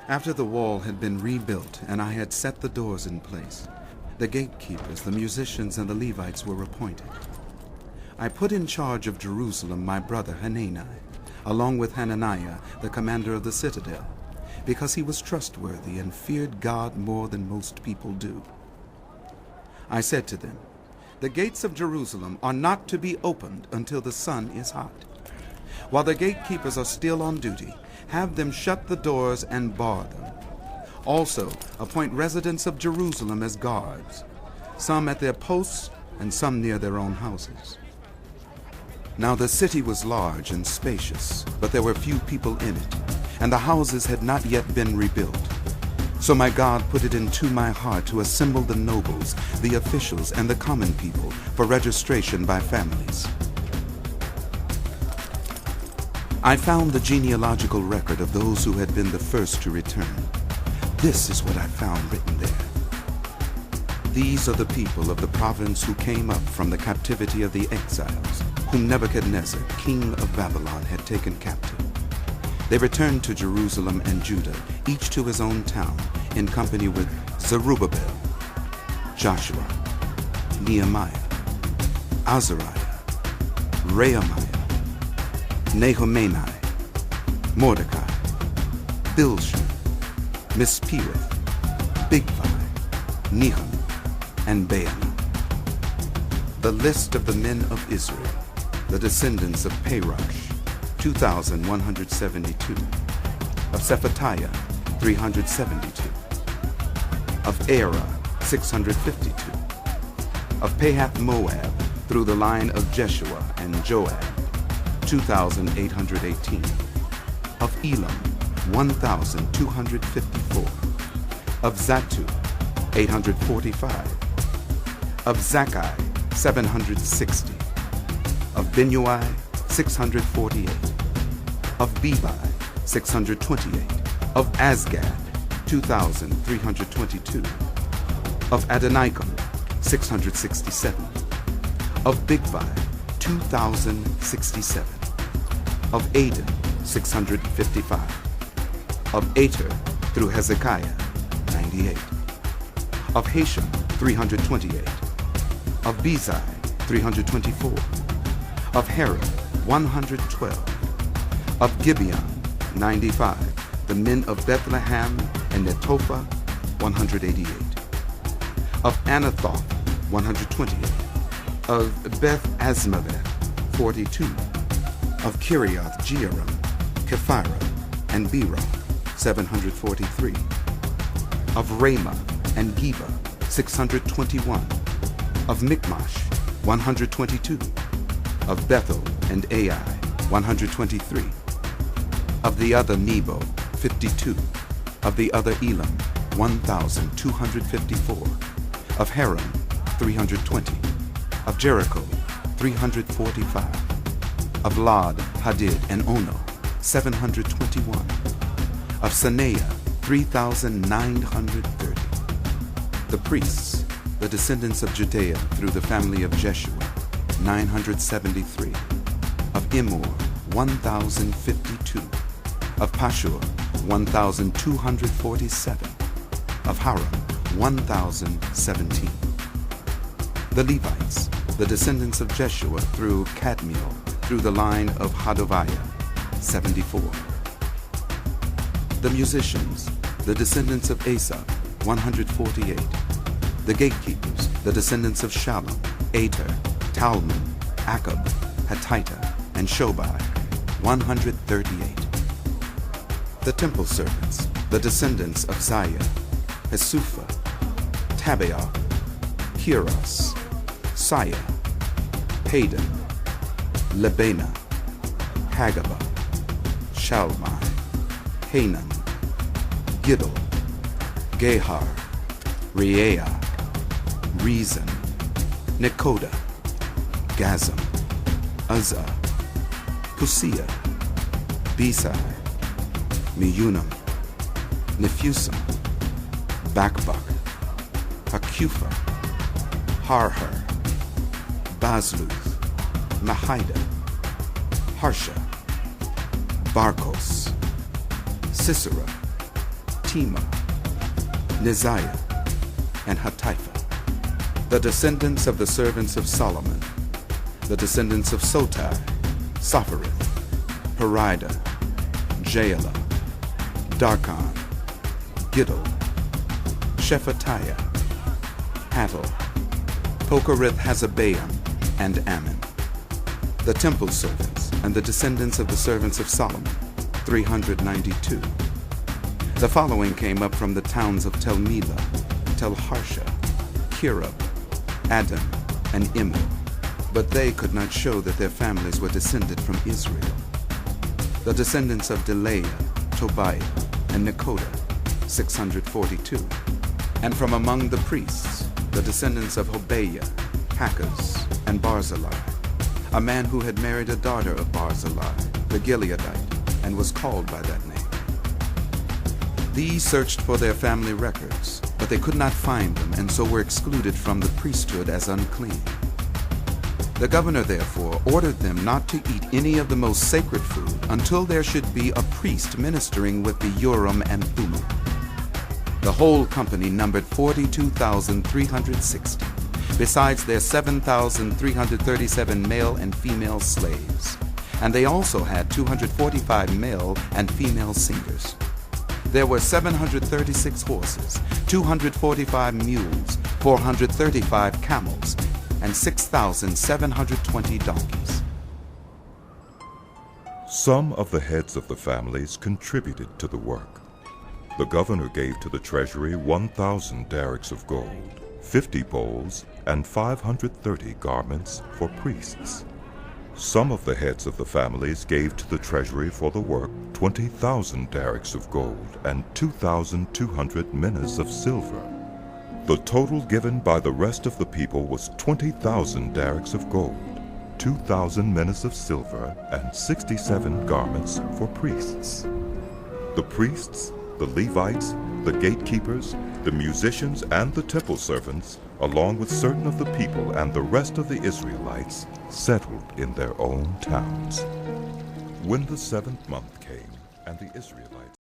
After the wall had been rebuilt and I had set the doors in place, the gatekeepers, the musicians, and the Levites were appointed. I put in charge of Jerusalem my brother Hanani, along with Hananiah, the commander of the citadel, because he was trustworthy and feared God more than most people do. I said to them, "The gates of Jerusalem are not to be opened until the sun is hot. While the gatekeepers are still on duty, have them shut the doors and bar them. Also, appoint residents of Jerusalem as guards, some at their posts and some near their own houses." Now the city was large and spacious, but there were few people in it, and the houses had not yet been rebuilt. So my God put it into my heart to assemble the nobles, the officials, and the common people for registration by families. I found the genealogical record of those who had been the first to return. This is what I found written there. These are the people of the province who came up from the captivity of the exiles, whom Nebuchadnezzar, king of Babylon, had taken captive. They returned to Jerusalem and Judah, each to his own town, in company with Zerubbabel, Joshua, Nehemiah, Azariah, Rehemiah, Nehemiah, Mordecai, Bilshan, Mispirith, Bigvai, Nehum, and Baana. The list of the men of Israel, the descendants of Parosh, 2,172. Of Shephatiah, 372. Of Era, 652. Of Pahath Moab, through the line of Jeshua and Joab, 2,818. Of Elam, 1,254. Of Zatu, 845. Of Zakkai, 760. Of Binnui, 648. Of Bebai, 628. Of Azgad, 2,322. Of Adonikam, 667. Of Bigvai, 2,067. Of Aden, 655. Of Ater, through Hezekiah, 98. Of Hashem, 328. Of Bezai, 324. Of Herod, 112. Of Gibeon, 95. The men of Bethlehem and Netophah, 188. Of Anathoth, 128. Of Beth Azmaveth, 42. Of Kiriath Jearim, Kephirah, and Beeroth, 743. Of Ramah and Geba, 621. Of Michmash, 122. Of Bethel and Ai, 123. Of the other Nebo, 52. Of the other Elam, 1,254. Of Haram, 320. Of Jericho, 345. Of Lod, Hadid, and Ono, 721. Of Saneiah, 3,930. The priests, the descendants of Judea through the family of Jeshua, 973. Of Immer, 1,052. Of Pashur, 1,247. Of Haram, 1,017. The Levites, the descendants of Jeshua through Kadmiel, through the line of Hodaviah, 74. The musicians, the descendants of Asaph, 148. The gatekeepers, the descendants of Shallum, Ater, Talmon, Akab, Hatita, and Shobai, 138. The temple servants, the descendants of Zayah, Hesupha, Tabeah, Kiros, Saya, Padan, Lebana, Hagabah, Shalmai, Hanan, Giddel, Gehar, Reaiah, Rezin, Nekoda, Gazam, Uzzah, Pusia, Besai, Meunim, Nephusim, Bakbuk, Hakupha, Harhar, Bazluth, Mahida, Harsha, Barkos, Sisera, Tema, Neziah, and Hatipha. The descendants of the servants of Solomon, the descendants of Sotai, Sophereth, Perida, Jaela, Darkon, Giddel, Shephatiah, Hattil, Pokereth-Hazzebaim, and Ammon. The temple servants and the descendants of the servants of Solomon, 392. The following came up from the towns of Tel Melah, Tel Harsha, Kirub, Adam, and Immer, but they could not show that their families were descended from Israel. The descendants of Delaiah, Tobiah, and Nekoda, 642. And from among the priests, the descendants of Hobaiah, Hakaz, and Barzillai, a man who had married a daughter of Barzillai, the Gileadite, and was called by that name. These searched for their family records, but they could not find them, and so were excluded from the priesthood as unclean. The governor, therefore, ordered them not to eat any of the most sacred food until there should be a priest ministering with the Urim and Thummim. The whole company numbered 42,360, besides their 7,337 male and female slaves, and they also had 245 male and female singers. There were 736 horses, 245 mules, 435 camels, and 6,720 donkeys. Some of the heads of the families contributed to the work. The governor gave to the treasury 1,000 derricks of gold, 50 bowls, and 530 garments for priests. Some of the heads of the families gave to the treasury for the work 20,000 derricks of gold and 2,200 minas of silver. The total given by the rest of the people was 20,000 derricks of gold, 2,000 minas of silver, and 67 garments for priests. The priests, the Levites, the gatekeepers, the musicians, and the temple servants, along with certain of the people and the rest of the Israelites, settled in their own towns. When the 7th month came, and the Israelites